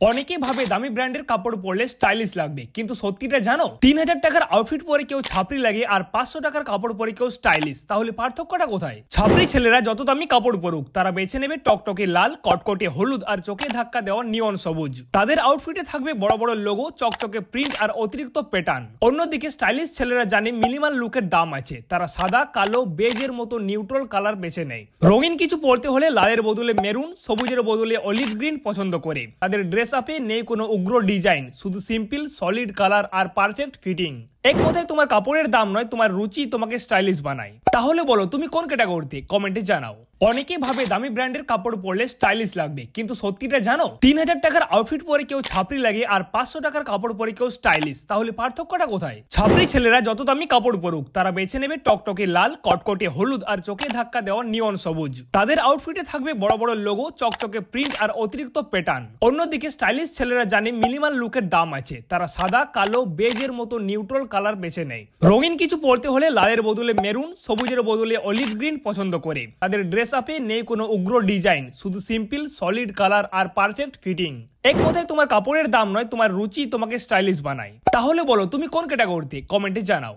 অনেকেই ভাবে দামি ব্র্যান্ডের কাপড় পরলে স্টাইলিশ লাগবে, কিন্তু সত্যিটা জানো? ৩,০০০ টাকার আউটফিট পরে কেউ ছাপরি লাগে আর ৫০০ টাকার কাপড় পরে কেউ স্টাইলিশ। তাহলে পার্থক্যটা কোথায়? ছাপরি ছেলেরা যত দামি কাপড় পরুক, তারা বেছে নেবে টকটকে লাল, কটকটে হলুদ আর চোখে ধাক্কা দেওয়া নিয়ন সবুজ। তাদের আউটফিটে থাকবে বড় বড় লোগো, চকচকে প্রিন্ট আর অতিরিক্ত প্যাটার্ন। অন্যদিকে স্টাইলিশ ছেলেরা জানে মিনিমাল লুকের দাম আছে। তারা সাদা, কালো, বেজের মতো নিউট্রাল কালার বেছে নেয়। রঙিন কিছু পরতে হলে লালের বদলে মেরুন, সবুজের বদলে অলিভ গ্রিন পছন্দ করে। তাদের ড্রেস আপে নেই কোনো উগ্র ডিজাইন, শুধু সিম্পল সলিড কালার আর পারফেক্ট ফিটিং। এক কথায়, তোমার কাপড়ের দাম নয়, তোমার রুচি তোমাকে স্টাইলিশ বানায়। তাহলে বলো, তুমি কোন ক্যাটাগরিতে? কমেন্টে জানাও। অনেকেই ভাবে দামি ব্র্যান্ডের কাপড় পরলে স্টাইলিশ লাগবে, কিন্তু সত্যিটা জানো? ৩,০০০ টাকার আউটফিট পরে কেউ ছাপরি লাগে আর ৫০০ টাকার কাপড় পরে কেউ স্টাইলিশ। তাহলে পার্থক্যটা কোথায়? ছাপরি ছেলেরা যত দামি কাপড় পরুক, তারা বেছে নেবে টকটকে লাল, কটকটে হলুদ আর চোখে ধাক্কা দেওয়া নিয়ন সবুজ। তাদের আউটফিটে থাকবে বড় বড় লোগো, চকচকে প্রিন্ট আর অতিরিক্ত প্যাটার্ন। অন্যদিকে স্টাইলিশ ছেলেরা জানে মিনিমাল লুকের দাম আছে। তারা সাদা, কালো, বেজের মতো নিউট্রাল কালার বেছে নেয়। রঙিন কিছু পরতে হলে লালের বদলে মেরুন, সবুজের বদলে অলিভ গ্রিন পছন্দ করে। তাদের ড্রেস আপে নেই কোনো উগ্র ডিজাইন, শুধু সিম্পল সলিড কালার আর পারফেক্ট ফিটিং। এক কথায়, তোমার কাপড়ের দাম নয়, তোমার রুচি তোমাকে স্টাইলিশ বানায়। তাহলে বলো, তুমি কোন ক্যাটাগরিতে? কমেন্টে জানাও।